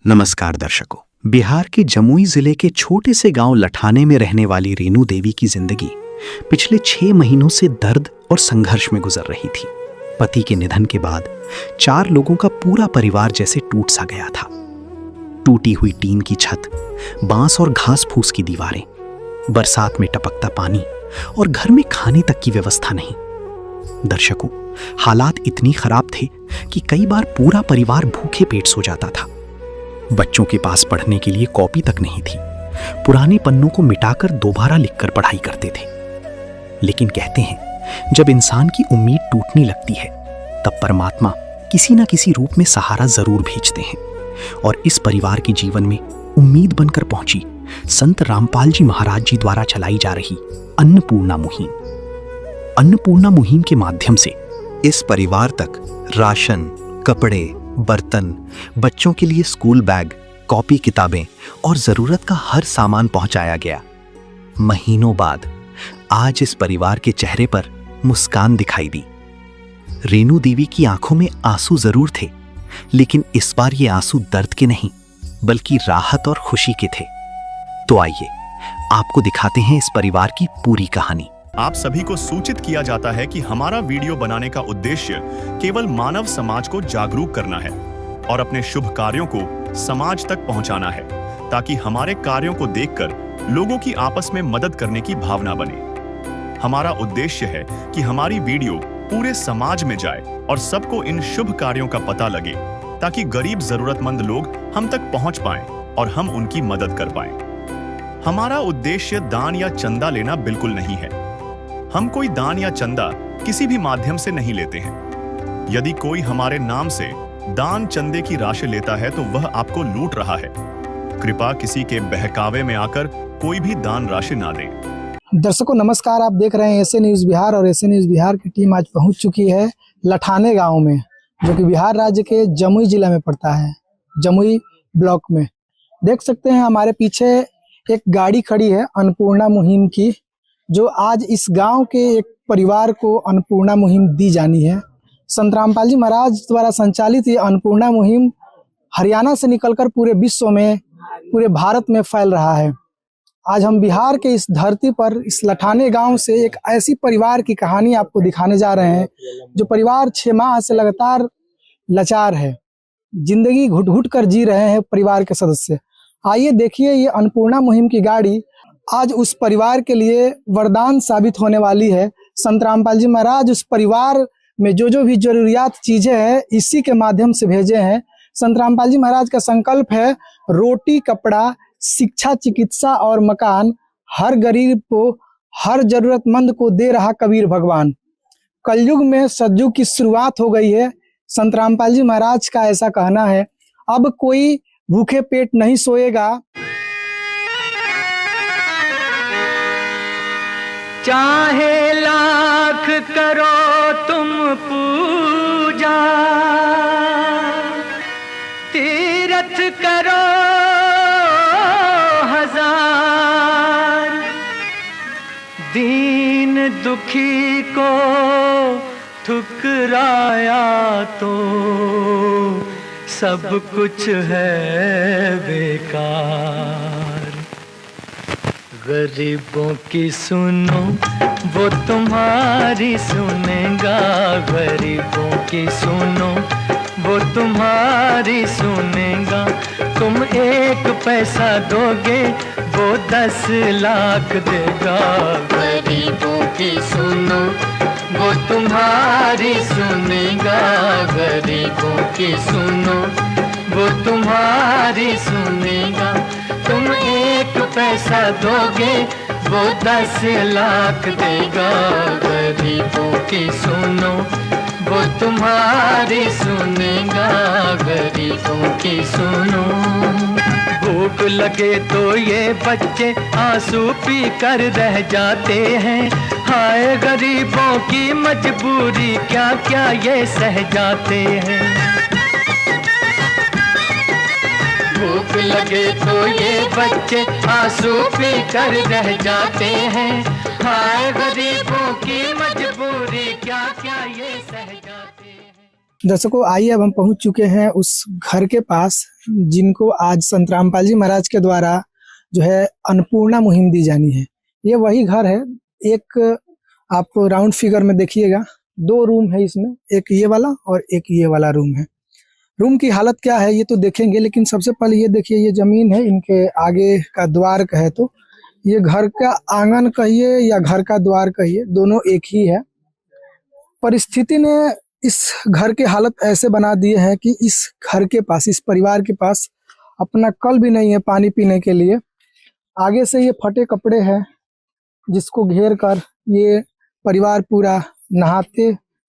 नमस्कार दर्शकों। बिहार के जमुई जिले के छोटे से गांव लठाने में रहने वाली रेनू देवी की जिंदगी पिछले 6 महीनों से दर्द और संघर्ष में गुजर रही थी। पति के निधन के बाद 4 लोगों का पूरा परिवार जैसे टूट सा गया था। टूटी हुई टीन की छत, बांस और घास फूस की दीवारें, बरसात में टपकता पानी और घर में खाने तक की व्यवस्था नहीं। दर्शकों, हालात इतनी खराब थे कि कई बार पूरा परिवार भूखे पेट सो जाता था। बच्चों के पास पढ़ने के लिए कॉपी तक नहीं थी। पुराने पन्नों को मिटाकर दोबारा लिखकर पढ़ाई करते थे। लेकिन कहते हैं, जब इंसान की उम्मीद टूटने लगती है तब परमात्मा किसी न किसी रूप में सहारा जरूर भेजते हैं। और इस परिवार के जीवन में उम्मीद बनकर पहुंची संत रामपाल जी महाराज जी द्वारा चलाई जा रही अन्नपूर्णा मुहिम। अन्नपूर्णा मुहिम के माध्यम से इस परिवार तक राशन, कपड़े, बर्तन, बच्चों के लिए स्कूल बैग, कॉपी किताबें और जरूरत का हर सामान पहुंचाया गया। महीनों बाद आज इस परिवार के चेहरे पर मुस्कान दिखाई दी। रेनू देवी की आंखों में आंसू जरूर थे, लेकिन इस बार ये आंसू दर्द के नहीं बल्कि राहत और खुशी के थे। तो आइए आपको दिखाते हैं इस परिवार की पूरी कहानी। आप सभी को सूचित किया जाता है कि हमारा वीडियो बनाने का उद्देश्य केवल मानव समाज को जागरूक करना है और अपने शुभ कार्यों को समाज तक पहुंचाना है, ताकि हमारे कार्यों को देखकर लोगों की आपस में मदद करने की भावना बने। हमारा उद्देश्य है कि हमारी वीडियो पूरे समाज में जाए और सबको इन शुभ कार्यों का पता लगे, ताकि गरीब जरूरतमंद लोग हम तक पहुंच पाएं और हम उनकी मदद कर पाएं। हमारा उद्देश्य दान या चंदा लेना बिल्कुल नहीं है। हम कोई दान या चंदा किसी भी माध्यम से नहीं लेते हैं। यदि कोई हमारे नाम से दान चंदे की राशि लेता है तो वह आपको लूट रहा है। कृपया किसी के बहकावे में आकर कोई भी दान राशि ना दें। दर्शकों नमस्कार, आप देख रहे हैं एसए न्यूज़ बिहार और एसए न्यूज़ बिहार की टीम आज पहुंच चुकी है लठाने गांव में, जो कि बिहार राज्य के जमुई जिला में पड़ता है, जमुई ब्लॉक में। देख सकते हैं हमारे पीछे एक गाड़ी खड़ी है अन्नपूर्णा मुहिम की, जो आज इस गांव के एक परिवार को अन्नपूर्णा मुहिम दी जानी है। संत रामपाल जी महाराज द्वारा संचालित ये अन्नपूर्णा मुहिम हरियाणा से निकलकर पूरे विश्व में, पूरे भारत में फैल रहा है। आज हम बिहार के इस धरती पर इस लठाने गांव से एक ऐसी परिवार की कहानी आपको दिखाने जा रहे हैं, जो परिवार 6 माह से लगातार लाचार है, जिंदगी घुट घुट कर जी रहे हैं परिवार के सदस्य। आइए देखिए ये अन्नपूर्णा मुहिम की गाड़ी आज उस परिवार के लिए वरदान साबित होने वाली है। संत रामपाल जी महाराज उस परिवार में जो भी जरूरियात चीजें हैं इसी के माध्यम से भेजे हैं। संत रामपाल जी महाराज का संकल्प है, रोटी, कपड़ा, शिक्षा, चिकित्सा और मकान हर गरीब को, हर जरूरतमंद को दे रहा कबीर भगवान। कलयुग में सतयुग की शुरुआत हो गई है। संत रामपाल जी महाराज का ऐसा कहना है, अब कोई भूखे पेट नहीं सोएगा। चाहे लाख करो तुम पूजा, तीरथ करो हजार, दीन दुखी को ठुकराया तो सब कुछ है बेकार। गरीबों की सुनो वो तुम्हारी सुनेगा, गरीबों की सुनो वो तुम्हारी सुनेगा। तुम 1 पैसा दोगे वो 10 लाख देगा। गरीबों की सुनो वो तुम्हारी सुनेगा, गरीबों की सुनो वो तुम्हारी सुनेगा। तुम 1 पैसा दोगे वो 10 लाख देगा। गरीबों की सुनो वो तुम्हारी सुनेगा, गरीबों की सुनो। भूख लगे तो ये बच्चे आंसू पी कर रह जाते हैं। हाय गरीबों की मजबूरी, क्या क्या ये सह जाते हैं। भूख लगे तो ये बच्चे आंसू पी कर रह जाते हैं। हाय गरीबों की मजबूरी, क्या क्या ये सह जाते हैं। दर्शकों, आइए अब हम पहुंच चुके हैं उस घर के पास जिनको आज संत रामपाल जी महाराज के द्वारा जो है अन्नपूर्णा मुहिम दी जानी है। ये वही घर है। एक आप राउंड फिगर में देखिएगा, 2 रूम है इसमें, एक ये वाला और एक ये वाला रूम है। रूम की हालत क्या है ये तो देखेंगे, लेकिन सबसे पहले ये देखिए, ये जमीन है, इनके आगे का द्वार कहे तो ये घर का आंगन कहिए या घर का द्वार कहिए, दोनों एक ही है। परिस्थिति ने इस घर की हालत ऐसे बना दी है कि इस घर के पास, इस परिवार के पास अपना कल भी नहीं है पानी पीने के लिए। आगे से ये फटे कपड़े हैं जिसको घेर कर ये परिवार पूरा नहाते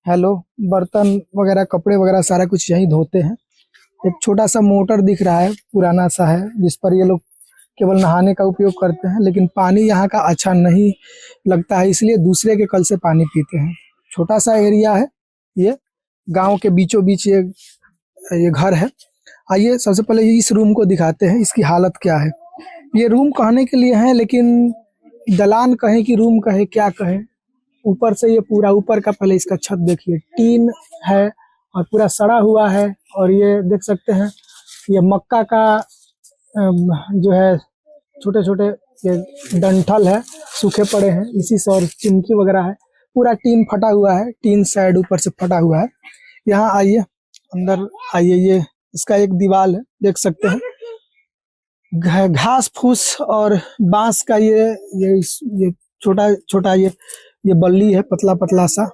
हैं लोग, बर्तन वगैरह, कपड़े वगैरह सारा कुछ यहीं धोते हैं। एक छोटा सा मोटर दिख रहा है, पुराना सा है, जिस पर ये लोग केवल नहाने का उपयोग करते हैं, लेकिन पानी यहाँ का अच्छा नहीं लगता है, इसलिए दूसरे के कल से पानी पीते हैं। छोटा सा एरिया है, ये गांव के बीचों बीच ये घर है। आइए सबसे पहले इस रूम को दिखाते हैं, इसकी हालत क्या है। ये रूम कहने के लिए है, लेकिन दलान कहे कि रूम कहे, क्या कहे। ऊपर से ये पूरा ऊपर का पहले इसका छत देखिए, टीन है और पूरा सड़ा हुआ है। और ये देख सकते हैं, ये मक्का का जो है छोटे छोटे ये डंठल है, सूखे पड़े हैं, इसी से, और चिमकी वगैरह है। पूरा टीन फटा हुआ है, टीन साइड ऊपर से फटा हुआ है। यहाँ आइए, अंदर आइए, ये इसका एक दीवार है, देख सकते हैं। घास फूस और बांस का ये छोटा छोटा ये बल्ली है, पतला पतला सा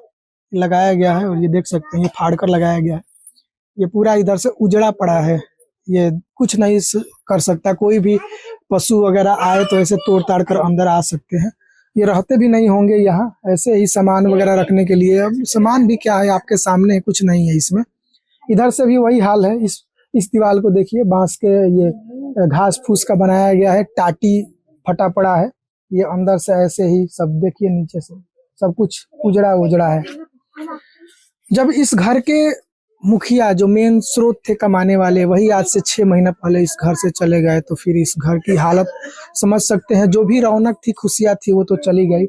लगाया गया है। और ये देख सकते हैं, ये फाड़ कर लगाया गया है। ये पूरा इधर से उजड़ा पड़ा है, ये कुछ नहीं कर सकता। कोई भी पशु वगैरह आए तो ऐसे तोड़ ताड़ कर अंदर आ सकते हैं। ये रहते भी नहीं होंगे यहाँ, ऐसे ही सामान वगैरह रखने के लिए। अब सामान भी क्या है, आपके सामने कुछ नहीं है इसमें। इधर से भी वही हाल है। इस दीवार को देखिए, बांस के ये घास फूस का बनाया गया है, टाटी फटा पड़ा है। ये अंदर से ऐसे ही सब देखिए, नीचे से सब कुछ उजड़ा उजड़ा है। जब इस घर के मुखिया, जो मेन स्रोत थे कमाने वाले, वही आज से 6 महीना पहले इस घर से चले गए, तो फिर इस घर की हालत समझ सकते हैं। जो भी रौनक थी, खुशियां थी, वो तो चली गई।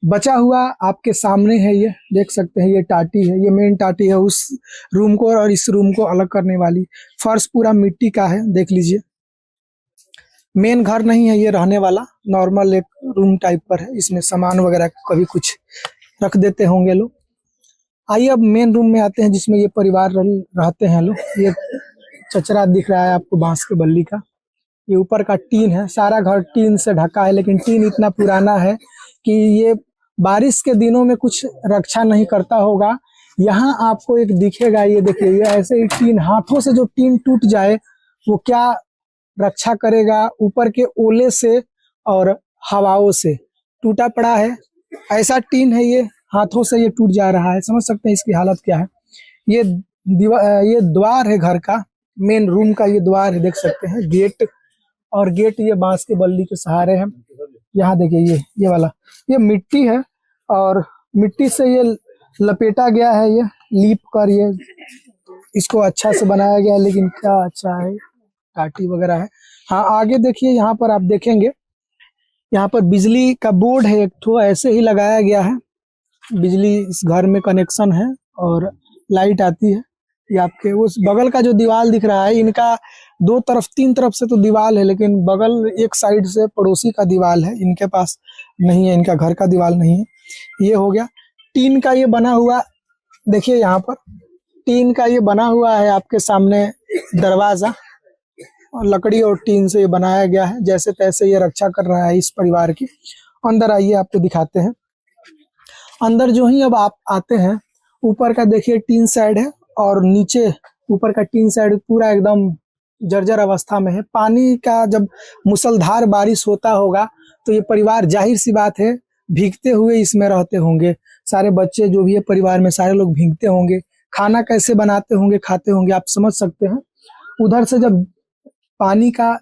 बचा हुआ आपके सामने है, ये देख सकते हैं, ये टाटी है, ये मेन टाटी है उस रूम को और इस रूम को अलग करने वाली। फर्श पूरा मिट्टी का है, देख लीजिए। मेन घर नहीं है ये रहने वाला, नॉर्मल एक रूम टाइप पर है। इसमें सामान वगैरह कभी कुछ रख देते होंगे लोग। आइए अब मेन रूम में आते हैं, जिसमें ये परिवार रहते हैं लोग। ये चचरा दिख रहा है आपको, बांस के बल्ली का। ये ऊपर का टीन है, सारा घर टीन से ढका है, लेकिन टीन इतना पुराना है कि ये बारिश के दिनों में कुछ रक्षा नहीं करता होगा। यहाँ आपको एक दिखेगा, ये देखिए, ये ऐसे ही टीन, हाथों से जो टीन टूट जाए वो क्या रक्षा करेगा। ऊपर के ओले से और हवाओं से टूटा पड़ा है, ऐसा टीन है। ये हाथों से ये टूट जा रहा है, समझ सकते हैं इसकी हालत क्या है। ये द्वार है घर का, मेन रूम का ये द्वार है, देख सकते हैं। गेट, और गेट ये बांस के बल्ली के सहारे है। यहाँ देखिए, ये वाला ये मिट्टी है, और मिट्टी से ये लपेटा गया है, ये लीप कर ये इसको अच्छा से बनाया गया है। लेकिन क्या अच्छा है, टाटी वगैरह है। हाँ, आगे देखिए, यहाँ पर आप देखेंगे, यहाँ पर बिजली का बोर्ड है एक ठो, ऐसे ही लगाया गया है। बिजली इस घर में कनेक्शन है और लाइट आती है। ये आपके उस बगल का जो दीवार दिख रहा है, इनका 2 तरफ 3 तरफ से तो दीवार है, लेकिन बगल एक साइड से पड़ोसी का दीवार है, इनके पास नहीं है, इनका घर का दीवार नहीं है। ये हो गया टीन का ये बना हुआ, देखिए यहाँ पर टीन का ये बना हुआ है आपके सामने दरवाजा, और लकड़ी और टीन से ये बनाया गया है। जैसे तैसे ये रक्षा कर रहा है इस परिवार की। अंदर आइए, आपको दिखाते हैं। अंदर जो ही अब आप आते हैं, ऊपर का देखिए टीन साइड है, और नीचे ऊपर का टीन साइड पूरा एकदम जर्जर अवस्था में है। पानी का जब मूसलधार बारिश होता होगा तो ये परिवार, जाहिर सी बात है, भीगते हुए इसमें रहते होंगे। सारे बच्चे जो भी है परिवार में, सारे लोग भीगते होंगे। खाना कैसे बनाते होंगे, खाते होंगे, आप समझ सकते हैं। उधर से जब पानी का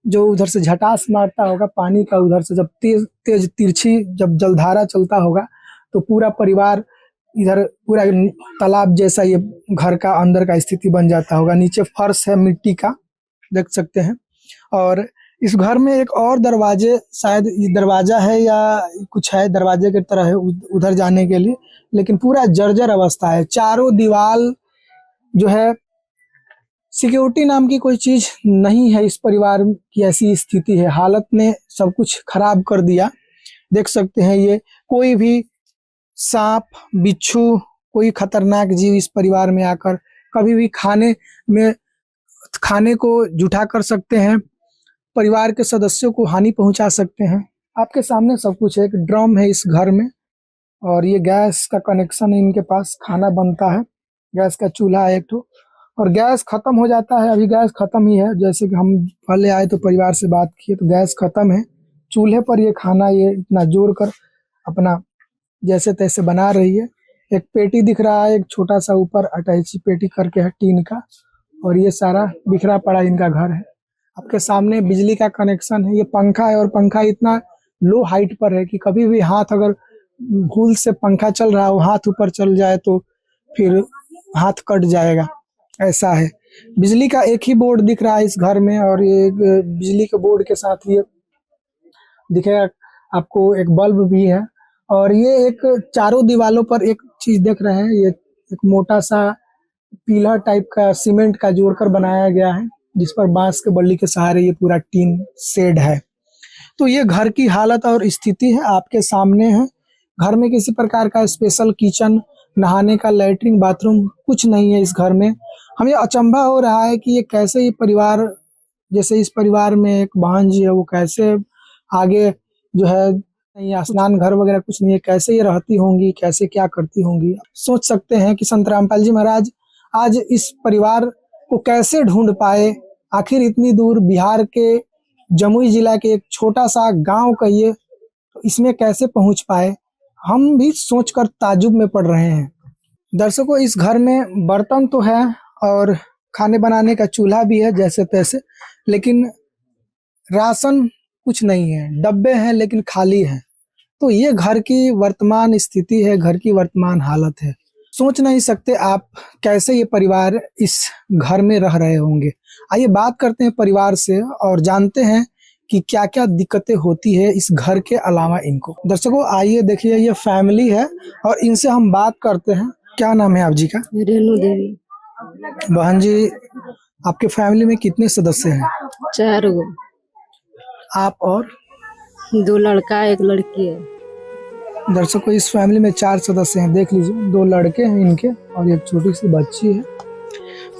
जो उधर से झटास मारता होगा पानी का, उधर से जब तेज तेज तिरछी जब जलधारा चलता होगा, तो पूरा परिवार इधर पूरा तालाब जैसा ये घर का अंदर का स्थिति बन जाता होगा। नीचे फर्श है मिट्टी का, देख सकते हैं। और इस घर में एक और दरवाजे, शायद ये दरवाजा है या कुछ है, दरवाजे की तरह है उधर जाने के लिए, लेकिन पूरा जर्जर अवस्था है। चारों दीवार जो है सिक्योरिटी नाम की कोई चीज नहीं है। इस परिवार की ऐसी स्थिति है, हालत ने सब कुछ खराब कर दिया। देख सकते हैं ये कोई भी सांप बिच्छू कोई खतरनाक जीव इस परिवार में आकर कभी भी खाने को जूठा कर सकते हैं, परिवार के सदस्यों को हानि पहुंचा सकते हैं। आपके सामने सब कुछ है। एक ड्रम है इस घर में और ये गैस का कनेक्शन है, इनके पास खाना बनता है, गैस का चूल्हा है एक ठो, और गैस खत्म हो जाता है। अभी गैस खत्म ही है, जैसे कि हम पहले आए तो परिवार से बात किए तो गैस खत्म है। चूल्हे पर ये खाना ये इतना जोर कर अपना जैसे तैसे बना रही है। एक पेटी दिख रहा है, एक छोटा सा ऊपर अटैची पेटी करके है टीन का, और ये सारा बिखरा पड़ा इनका घर है। आपके सामने बिजली का कनेक्शन है, ये पंखा है और पंखा इतना लो हाइट पर है कि कभी भी हाथ अगर भूल से पंखा चल रहा हो, हाथ ऊपर चल जाए तो फिर हाथ कट जाएगा, ऐसा है। बिजली का एक ही बोर्ड दिख रहा है इस घर में, और ये बिजली के बोर्ड के साथ ये दिखेगा आपको एक बल्ब भी है। और ये एक चारों दीवालों पर एक चीज देख रहे हैं, ये एक मोटा सा पीलर टाइप का सीमेंट का जोड़कर बनाया गया है, जिस पर बांस के बल्ली के सहारे ये पूरा टीन शेड है। तो ये घर की हालत और स्थिति है, आपके सामने है। घर में किसी प्रकार का स्पेशल किचन, नहाने का लैट्रिन बाथरूम कुछ नहीं है इस घर में। हमें अचंभा हो रहा है कि ये कैसे ये परिवार, जैसे इस परिवार में एक बहन जी है, वो कैसे आगे जो है नहीं स्नान घर वगैरह कुछ नहीं है, कैसे ये रहती होंगी, कैसे क्या करती होंगी। सोच सकते हैं कि संत रामपाल जी महाराज आज इस परिवार को कैसे ढूंढ पाए, आखिर इतनी दूर बिहार के जमुई जिला के एक छोटा सा गांव कहिए तो इसमें कैसे पहुंच पाए, हम भी सोचकर ताजुब में पड़ रहे हैं। दर्शकों, इस घर में बर्तन तो है और खाने बनाने का चूल्हा भी है जैसे तैसे, लेकिन राशन कुछ नहीं है, डब्बे हैं लेकिन खाली है। तो ये घर की वर्तमान स्थिति है, घर की वर्तमान हालत है। सोच नहीं सकते आप कैसे ये परिवार इस घर में रह रहे होंगे। आइए बात करते हैं परिवार से और जानते हैं कि क्या क्या दिक्कतें होती है इस घर के अलावा इनको। दर्शकों आइए देखिए, ये फैमिली है और इनसे हम बात करते हैं। क्या नाम है आप जी का? रेणु देवी। बहन जी, आपके फैमिली में कितने सदस्य हैं? 4 गो। आप और 2 लड़का 1 लड़की है। दर्शकों, इस फैमिली में 4 सदस्य हैं, देख लीजिए, 2 लड़के हैं इनके और एक छोटी सी बच्ची है।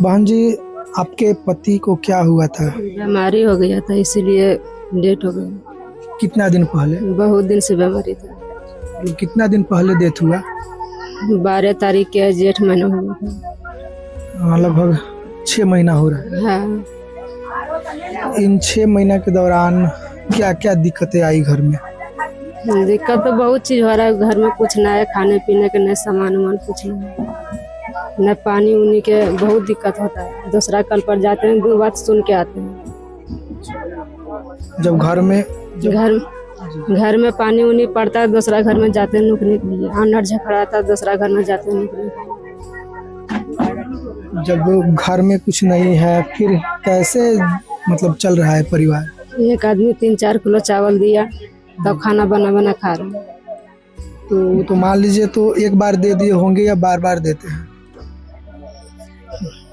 बहन जी, आपके पति को क्या हुआ था? बीमारी हो गया था, इसीलिए डेथ हो गई। कितना दिन पहले? बहुत दिन से बीमारी था। कितना दिन पहले डेथ हुआ? 12 तारीख के जेठ महीना हुआ था। लगभग 6 महीना हो रहा है। हाँ। इन 6 महीना के दौरान क्या क्या दिक्कतें आई घर में? दिक्कत तो बहुत चीज हो रहा है घर में, कुछ ना है, खाने पीने के न सामान वामान कुछ नहीं, न पानी उनी के बहुत दिक्कत होता है। दूसरा कल पर जाते हैं, 2 बात सुन के आते हैं। जब घर में पानी उनी पड़ता है, दूसरा घर में जाते हैं नौकरी के लिए, अनर झगड़ा आता है, दूसरा घर में जाते हैं नौकरी के लिए। जब घर में कुछ नहीं है फिर कैसे मतलब चल रहा है परिवार? एक आदमी 3-4 किलो चावल दिया, तब खाना बना बना खा रहे हैं। तो मान लीजिए, तो एक बार दे दिए होंगे या बार बार देते हैं?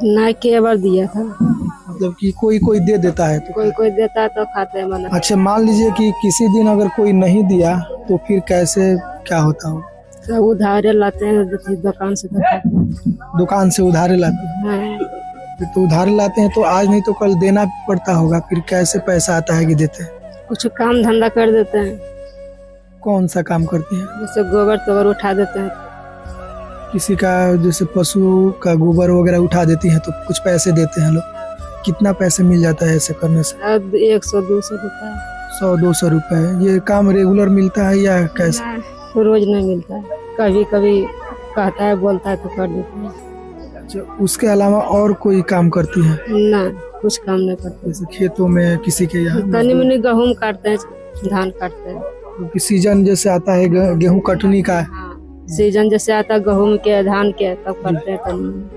ना के बार दिया था। मतलब कि कोई कोई दे देता है तो कोई देता है तो खाते हैं बना। अच्छा, मान लीजिए कि किसी दिन अगर कोई नहीं दिया तो फिर कैसे क्या होता हो? सब उधारे लाते हैं दुकान से, तो खाते हैं। दुकान से उधारे लाते हैं? हाँ। फिर तो उधारे लाते हैं तो आज नहीं तो कल देना पड़ता होगा, फिर कैसे पैसा आता है कि देते हैं? कुछ काम धंधा कर देते हैं। कौन सा काम करते हैं? जैसे गोबर तोबर उठा देते हैं। किसी का जैसे पशु का गोबर वगैरह उठा देती हैं तो कुछ पैसे देते हैं लोग। कितना पैसे मिल जाता है ऐसे करने से? 100-200 रुपये। 100-200 रुपए? ये काम रेगुलर मिलता है या कैसे? रोज नहीं मिलता है, कभी कभी कहता है, बोलता है तो कर देते हैं। अच्छा, उसके अलावा और कोई काम करती है? ना, कुछ काम नहीं करते। जैसे खेतों में किसी के यहाँ तनी मनी गेहूँ काटते हैं, धान काटते हैं। क्योंकि सीजन जैसे आता है गेहूं कटनी का, सीजन जैसे आता है गेहूँ के धान के, तब करते हैं तनी।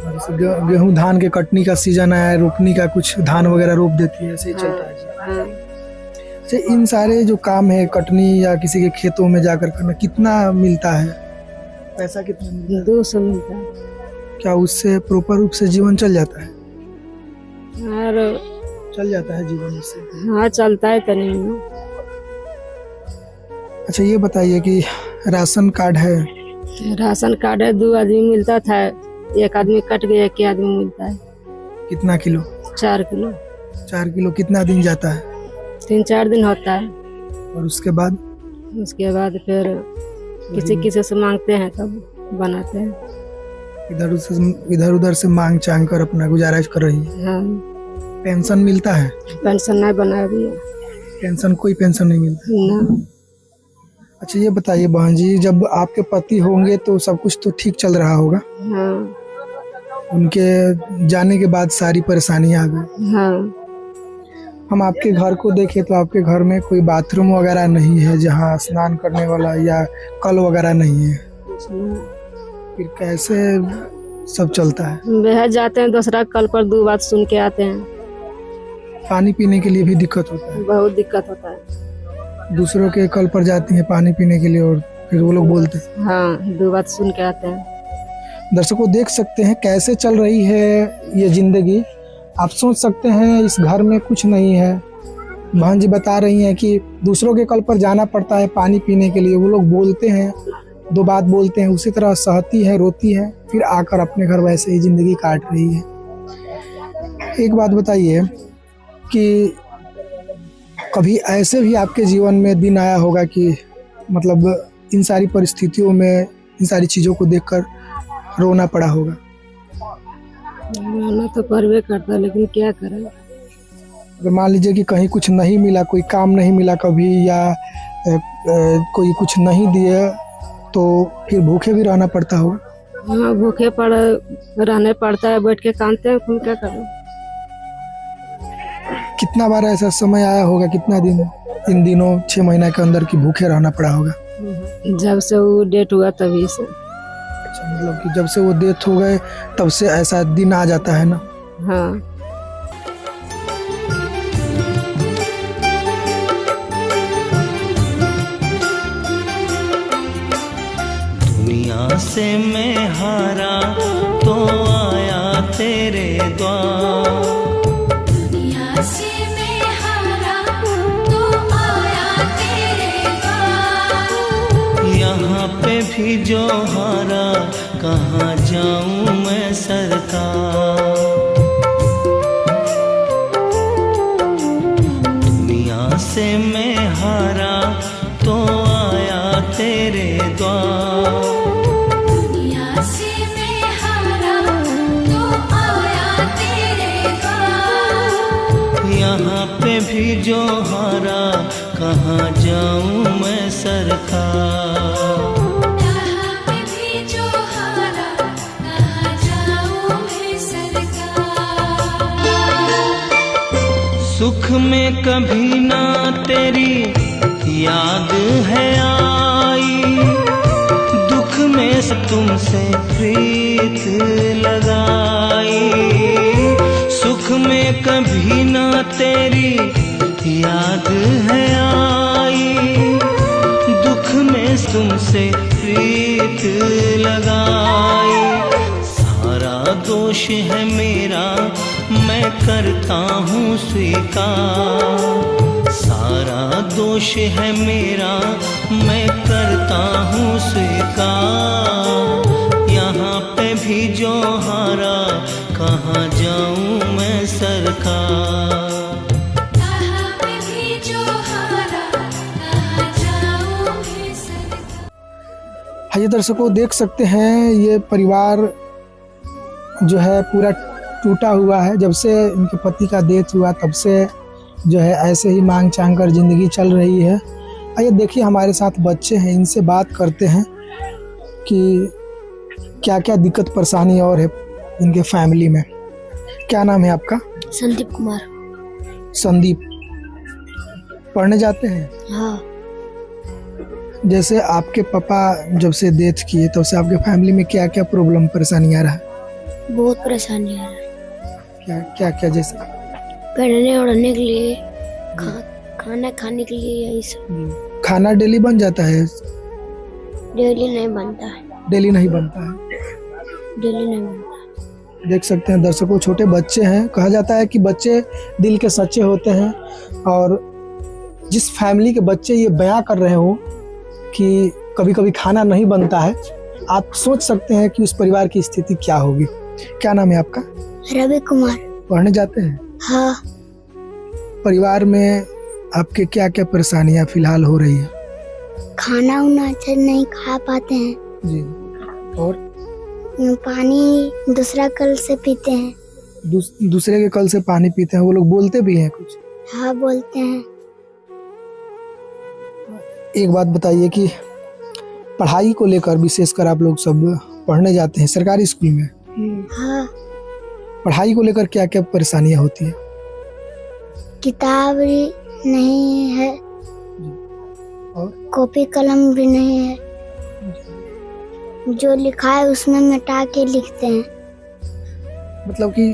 जैसे गेहूं धान के कटनी का सीजन आया, रोपनी का कुछ धान वगैरह रोप देती है, ऐसे ही चलता है। हाँ। अच्छा, इन सारे जो काम है कटनी या किसी के खेतों में जाकर करना, कितना मिलता है पैसा? कितना मिलता है? 200 मिलता है। क्या उससे प्रॉपर रूप से जीवन चल जाता है? और चल जाता है जीवन उससे? हाँ चलता है तनी में। अच्छा ये बताइए कि राशन कार्ड है? राशन कार्ड है, 2 आदमी मिलता था, एक आदमी कट गया, एक आदमी मिलता है। कितना किलो? 4 किलो। 4 किलो कितना दिन जाता है? 3-4 दिन होता है। और उसके बाद? उसके बाद फिर किसी से मांगते हैं तब बनाते हैं। इधर उधर से मांग चांग कर अपना गुजारा कर रही है। हाँ। पेंशन मिलता है? पेंशन नहीं बना दिया पेंशन, कोई पेंशन नहीं मिलता ना। अच्छा ये बताइए बहन जी, जब आपके पति होंगे तो सब कुछ तो ठीक चल रहा होगा? हाँ। उनके जाने के बाद सारी परेशानियां आ गई। हाँ। हम आपके घर को देखें तो आपके घर में कोई बाथरूम वगैरह नहीं है जहाँ स्नान करने वाला, या कल वगैरह नहीं है, फिर कैसे सब चलता है? वह जाते हैं दूसरा कल पर 2 बात सुन के आते हैं। पानी पीने के लिए भी दिक्कत होता है? बहुत दिक्कत होता है। दूसरों के कल पर जाती हैं पानी पीने के लिए और फिर वो लोग बोलते हैं? हाँ 2 बात सुन के आते हैं। दर्शकों देख सकते हैं कैसे चल रही है ये जिंदगी। आप सोच सकते हैं इस घर में कुछ नहीं है। बहन जी बता रही हैं कि दूसरों के कल पर जाना पड़ता है पानी पीने के लिए, वो लोग बोलते हैं, 2 बात बोलते हैं, उसी तरह सहती है, रोती है, फिर आकर अपने घर वैसे ही जिंदगी काट रही है। एक बात बताइए कि कभी ऐसे भी आपके जीवन में दिन आया होगा कि मतलब इन सारी परिस्थितियों में, इन सारी चीज़ों को देखकर रोना पड़ा होगा? रोना तो परवे करता है, लेकिन क्या करें। अगर मान लीजिए कि कहीं कुछ नहीं मिला, कोई काम नहीं मिला कभी, या कोई कुछ नहीं दिए, तो फिर भूखे भी रहना पड़ता होगा? हाँ भूखे रहने पड़ता है, बैठ के कानते हैं, तुम क्या करो। कितना बार ऐसा समय आया होगा, कितना दिन, इन दिनों 6 महीना के अंदर की भूखे रहना पड़ा होगा? जब से वो डेट हुआ तभी से। अच्छा, मतलब कि जब से वो डेथ हो गए तब से ऐसा दिन आ जाता है ना? हाँ। दुनिया से मैं हारा तो आया तेरे द्वार, दुनिया से मैं हारा तो आया तेरे द्वार। यहाँ पे भी जो हारा कहाँ जाऊँ मैं सरकार। दुनिया से मैं हारा तो आया तेरे द्वार, दुनिया से मैं हारा तो आया तेरे द्वार। यहाँ पे भी जो हारा कहाँ जाऊँ मैं सरकार। यहाँ पे भी जो हारा कहाँ जाऊँ मैं सरकार। सुख में कभी ना तेरी याद है आई, दुख में तुमसे प्रीत लगाई। सुख में कभी ना तेरी याद है आई, दुख में तुमसे प्रीत लगाई। सारा दोष है मेरा मैं करता हूँ स्वीकार, सारा दोष है मेरा मैं करता हूँ स्वीकार। यहाँ पे भी जो हारा कहाँ जाऊँ मैं सरकार। यहाँ पे भी जो हारा कहाँ जाऊँ मैं सरकार। हाँ, ये दर्शकों देख सकते हैं ये परिवार जो है पूरा टूटा हुआ है। जब से इनके पति का डेथ हुआ तब से जो है ऐसे ही मांग चांग कर जिंदगी चल रही है। आइए देखिए हमारे साथ बच्चे हैं, इनसे बात करते हैं कि क्या क्या दिक्कत परेशानी और है इनके फैमिली में। क्या नाम है आपका? संदीप कुमार। संदीप, पढ़ने जाते हैं? हाँ। जैसे आपके पापा जब से डेथ किए तब से आपके फैमिली में क्या क्या प्रॉब्लम परेशानी आ रहा है? बहुत परेशानी आ रहा है। क्या क्या क्या जैसे? पहनने ओढ़ने के लिए, खाना खाने के लिए, यही सब। खाना डेली बन जाता है? डेली नहीं बनता है। डेली नहीं बनता है? डेली नहीं बनता। देख सकते हैं दर्शकों, छोटे बच्चे हैं। कहा जाता है कि बच्चे दिल के सच्चे होते हैं, और जिस फैमिली के बच्चे ये बयां कर रहे हो कि कभी कभी खाना नहीं बनता है, आप सोच सकते हैं कि उस परिवार की स्थिति क्या होगी। क्या नाम है आपका? रवि कुमार। पढ़ने जाते हैं? हाँ। परिवार में आपके क्या क्या परेशानियां फिलहाल हो रही है? खाना उना अच्छा नहीं खा पाते हैं। जी। और पानी दूसरा कल से पीते हैं। दूसरे के कल से पानी पीते हैं। वो लोग बोलते भी हैं कुछ? हाँ, बोलते हैं। एक बात बताइए कि पढ़ाई को लेकर विशेषकर आप लोग सब पढ़ने जाते हैं सरकारी स्कूल में, हाँ। पढ़ाई को लेकर क्या क्या परेशानियां होती है? किताब भी नहीं है और कॉपी कलम भी नहीं है। जो लिखा है उसमें मिटा के लिखते हैं। मतलब कि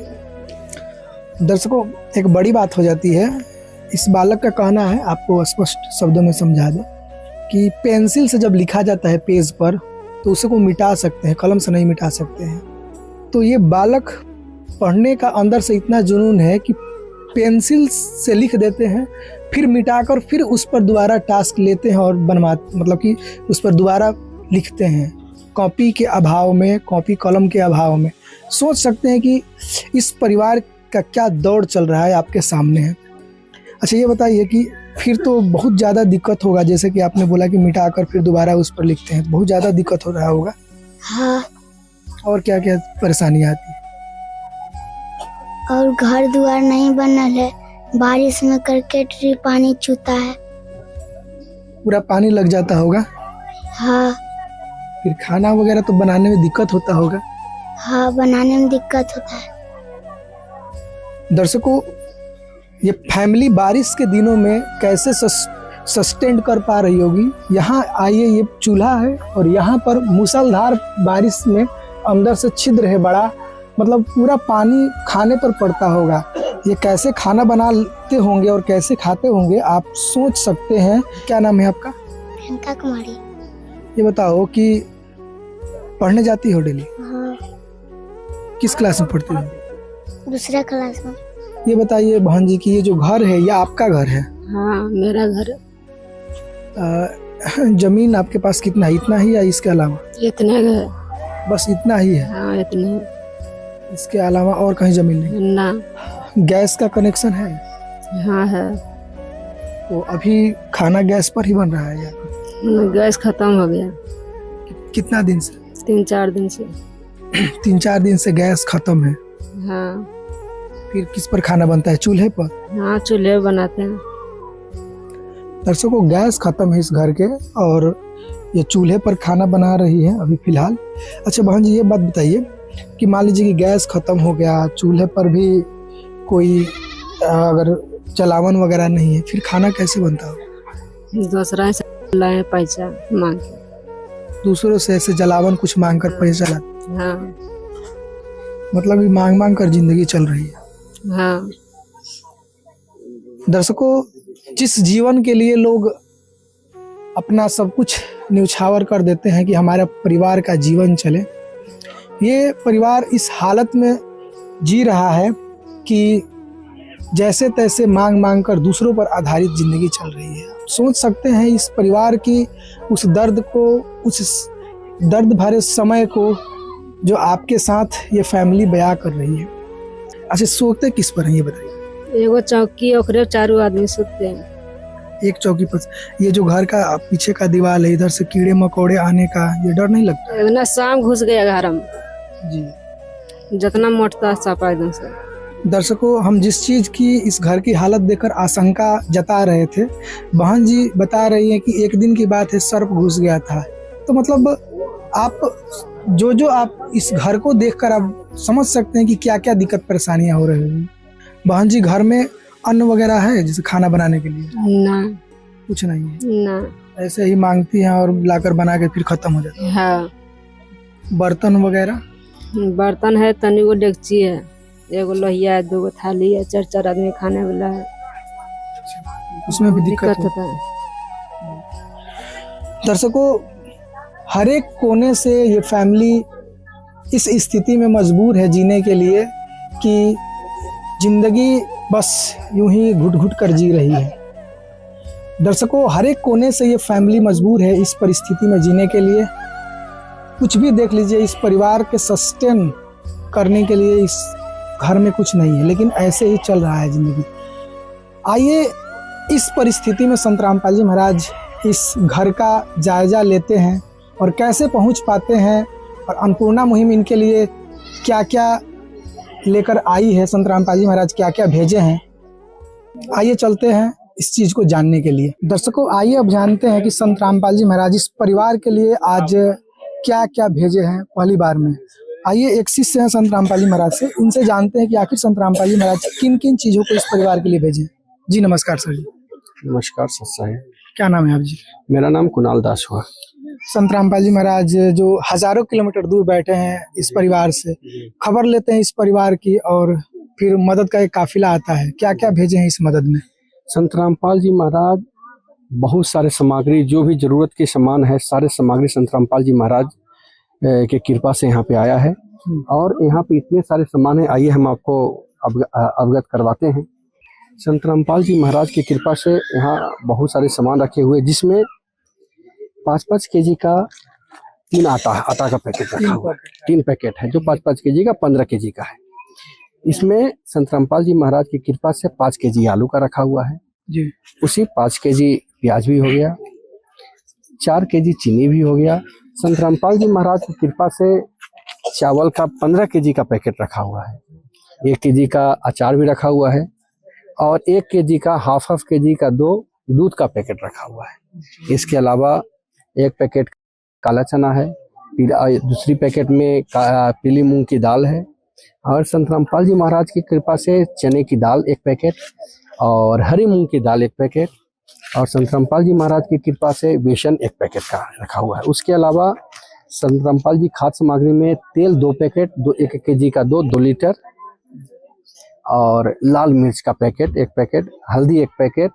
दर्शकों, एक बड़ी बात हो जाती है। इस बालक का कहना है, आपको स्पष्ट शब्दों में समझा दें, कि पेंसिल से जब लिखा जाता है पेज पर तो उसे को मिटा सकते हैं, कलम से नहीं मिटा सकते हैं। तो ये बालक पढ़ने का अंदर से इतना जुनून है कि पेंसिल से लिख देते हैं, फिर मिटाकर फिर उस पर दोबारा टास्क लेते हैं और मतलब कि उस पर दोबारा लिखते हैं, कॉपी के अभाव में, कॉपी कलम के अभाव में। सोच सकते हैं कि इस परिवार का क्या दौड़ चल रहा है आपके सामने है। अच्छा, ये बताइए कि फिर तो बहुत ज़्यादा दिक्कत होगा, जैसे कि आपने बोला कि मिटाकर फिर दोबारा उस पर लिखते हैं, बहुत ज़्यादा दिक्कत हो रहा होगा। हाँ। और क्या क्या परेशानियाँ आती है? और घर द्वार नहीं बनल है, बारिश में क्रिकेट पानी चूता है। पूरा पानी लग जाता होगा। हाँ। फिर खाना वगैरह तो बनाने में दिक्कत होता होगा। हाँ, बनाने में दिक्कत होता है। दर्शकों, ये फैमिली बारिश के दिनों में कैसे सस्टेंड कर पा रही होगी। यहाँ आइए, ये चूल्हा है और यहाँ पर मूसलाधार बारिश में अंदर से छिद्र है बड़ा, मतलब पूरा पानी खाने पर पड़ता होगा। ये कैसे खाना बनाते होंगे और कैसे खाते होंगे, आप सोच सकते हैं। क्या नाम है आपका? प्रियंका कुमारी। ये बताओ कि पढ़ने जाती हो डेली? हाँ। किस क्लास में पढ़ती हो? दूसरा क्लास में। ये बताइए बहन जी कि ये जो घर है, ये आपका घर है? हाँ, मेरा घर। जमीन आपके पास कितना है? इतना ही या इसके अलावा? इतने घर। बस इतना ही है? हाँ, इतने। इसके अलावा और कहीं जमीन नहीं? ना। गैस का कनेक्शन है? हाँ है। तो अभी खाना गैस पर ही बन रहा है या? गैस खत्म हो गया। कितना दिन से? 3-4 दिन से। 3-4 दिन से गैस खत्म है। हाँ। फिर किस पर खाना बनता है? चूल्हे पर? हाँ, चूल्हे बनाते हैं। दर्शकों, गैस खत्म है इस घर के और ये चूल्हे पर खाना बना रही है अभी फिलहाल। अच्छा बहन जी, ये बात बताइए कि मान लीजिए कि गैस खत्म हो गया, चूल्हे पर भी कोई अगर जलावन वगैरह नहीं है, फिर खाना कैसे बनता हो? दूसरा से लाए पैसा मांग के। दूसरों से ऐसे जलावन कुछ मांग कर पैसा लाते? हाँ। मतलब ये मांग मांग कर जिंदगी चल रही है। हाँ। दर्शकों, जिस जीवन के लिए लोग अपना सब कुछ न्यौछावर कर देते हैं कि हमारा परिवार का जीवन चले, ये परिवार इस हालत में जी रहा है कि जैसे तैसे मांग मांग कर दूसरों पर आधारित जिंदगी चल रही है। सोच सकते हैं इस परिवार की उस दर्द को, उस दर्द भरे समय को जो आपके साथ ये फैमिली बयां कर रही है। अच्छा, सोते किस पर है ये बताइए? एगो चौकी, ओकरे 4 आदमी सोते हैं। एक चौकी पर? ये जो घर का पीछे का दीवार है, इधर से कीड़े मकोड़े आने का ये डर नहीं लगता? इतना शाम घुस गया घर में जी। जितना मोटता सापा एकदम से। दर्शकों, हम जिस चीज की इस घर की हालत देखकर आशंका जता रहे थे, बहन जी बता रही हैं कि एक दिन की बात है, सर्प घुस गया था। तो मतलब आप जो आप इस घर को देखकर आप समझ सकते हैं कि क्या क्या दिक्कत परेशानियां हो रही हैं। बहन जी, घर में अन्न वगैरह है जैसे खाना बनाने के लिए? ना, कुछ नहीं है? ना। ऐसे ही मांगती हैं और लाकर बना के फिर खत्म हो जाता है? हाँ। बर्तन वगैरह? बर्तन है, तनिगो डेगची है, एगो लोहिया है, 2 थाली है, 4 आदमी खाने वाला है। उसमें भी दिक्कत होता है। दर्शकों, हर एक कोने से ये फैमिली इस स्थिति में मजबूर है जीने के लिए कि जिंदगी बस यूं ही घुट घुट कर जी रही है। दर्शकों, हर एक कोने से ये फैमिली मजबूर है इस परिस्थिति में जीने के लिए। कुछ भी देख लीजिए, इस परिवार के सस्टेन करने के लिए इस घर में कुछ नहीं है, लेकिन ऐसे ही चल रहा है जिंदगी। आइए इस परिस्थिति में संत रामपाल जी महाराज इस घर का जायजा लेते हैं और कैसे पहुंच पाते हैं, और अन्नपूर्णा मुहिम इनके लिए क्या क्या लेकर आई है, संत रामपाल जी महाराज क्या क्या भेजे हैं। आइए चलते हैं इस चीज को जानने के लिए। दर्शकों, आइए अब जानते हैं कि संत रामपाल जी महाराज इस परिवार के लिए आज क्या क्या भेजे हैं पहली बार में। आइए एक शिष्य हैं संत रामपाल जी महाराज से, इनसे जानते हैं कि आखिर संत रामपाल जी महाराज किन किन चीजों को इस परिवार के लिए भेजे। जी नमस्कार सर जी। नमस्कार सत्सा है। क्या नाम है आप जी? मेरा नाम कुणाल दास हुआ। संत रामपाल जी महाराज जो हजारों किलोमीटर दूर बैठे हैं इस परिवार से, खबर लेते हैं इस परिवार की और फिर मदद का एक काफिला आता है, क्या क्या भेजे हैं इस मदद में? संत रामपाल जी महाराज बहुत सारे सामग्री, जो भी जरूरत के सामान है, सारे सामग्री संत रामपाल जी महाराज के कृपा से यहाँ पे आया है। और यहाँ पे इतने सारे सामान है, आइए हम आपको अवगत करवाते हैं। संत रामपाल जी महाराज की कृपा से यहाँ बहुत सारे सामान रखे हुए, जिसमें 5-5 केजी का 3 आटा का पैकेट रखा हुआ है। 3 पैकेट है जो 5-5 केजी का, 15 केजी का है। इसमें संत रामपाल जी महाराज की कृपा से 5 केजी आलू का रखा हुआ है जी। उसी 5 केजी प्याज भी हो गया, 4 केजी चीनी भी हो गया। संत रामपाल जी महाराज की कृपा से चावल का 15 केजी का पैकेट रखा हुआ है। 1 केजी का अचार भी रखा हुआ है और 1 केजी का हाफ केजी का 2 दूध का पैकेट रखा हुआ है। इसके अलावा 1 पैकेट काला चना है, दूसरी पैकेट में पीली मूंग की दाल है, और संत रामपाल जी महाराज की कृपा से चने की दाल 1 पैकेट और हरी मूंग की दाल 1 पैकेट, और संत रामपाल जी महाराज की कृपा से बेसन 1 पैकेट का रखा हुआ है। उसके अलावा संत रामपाल जी खाद्य सामग्री में तेल 2 पैकेट, 1 केजी का 2 लीटर, और लाल मिर्च का पैकेट 1 पैकेट, हल्दी 1 पैकेट,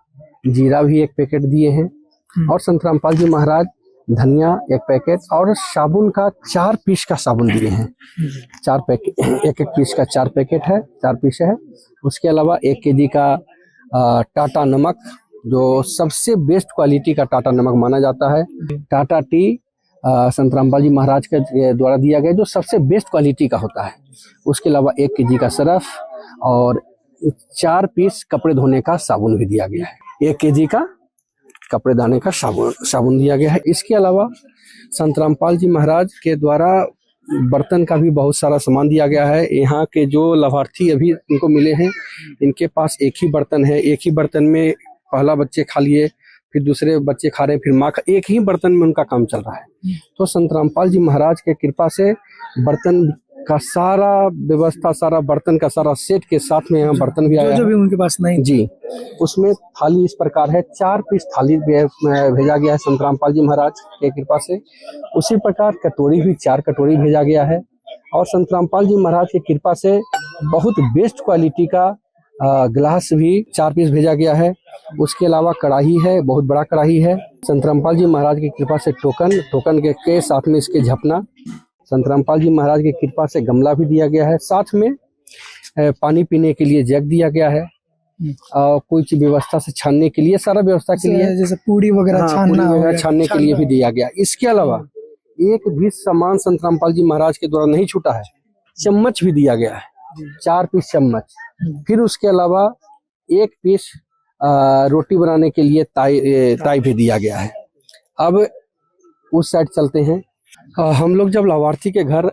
जीरा भी 1 पैकेट दिए हैं। और संत रामपाल जी महाराज धनिया 1 पैकेट और साबुन का 4 पीस का साबुन दिए हैं। 4 पैकेट, 1 पीस का 4 पैकेट है, 4 पीस है। उसके अलावा 1 केजी का टाटा नमक, जो सबसे बेस्ट क्वालिटी का टाटा नमक माना जाता है। टाटा टी संत रामपाल जी महाराज के द्वारा दिया गया, जो सबसे बेस्ट क्वालिटी का होता है। उसके अलावा 1 केजी का सरफ और 4 पीस कपड़े धोने का साबुन भी दिया गया है। 1 केजी का कपड़े धोने का साबुन दिया गया है। इसके अलावा संत रामपाल जी महाराज के द्वारा बर्तन का भी बहुत सारा सामान दिया गया है। यहाँ के जो लाभार्थी अभी इनको मिले हैं, इनके पास एक ही बर्तन है। एक ही बर्तन में पहला बच्चे खा लिए, फिर दूसरे बच्चे खा रहे, फिर माँ, एक ही बर्तन में उनका काम चल रहा है। तो संत रामपाल जी महाराज के कृपा से बर्तन का सारा व्यवस्था, सारा बर्तन का सारा सेट के साथ में यहाँ बर्तन भी आया जो भी उनके पास नहीं जी। उसमें थाली इस प्रकार है, 4 पीस थाली भेजा गया है संत रामपाल जी महाराज के कृपा से। उसी प्रकार कटोरी भी 4 कटोरी भेजा गया है। और संत रामपाल जी महाराज की कृपा से बहुत बेस्ट क्वालिटी का गिलास भी 4 पीस भेजा गया है। उसके अलावा कढ़ाई है, बहुत बड़ा कढ़ाई है। संत रामपाल जी महाराज की कृपा से टोकन के साथ में इसके झपना। संत रामपाल जी महाराज की कृपा से गमला भी दिया गया है। साथ में पानी पीने के लिए जग दिया गया है, और कोई चीज व्यवस्था से छानने के लिए, सारा व्यवस्था के लिए, जैसे पूड़ी वगैरह छानने के लिए भी दिया गया। इसके अलावा एक भी सामान संत रामपाल जी महाराज के द्वारा नहीं छूटा है। चम्मच भी दिया गया है, 4 पीस चम्मच। फिर उसके अलावा 1 पीस रोटी बनाने के लिए ताई भी दिया गया है। अब उस साइड चलते हैं। हम लोग जब लाभार्थी के घर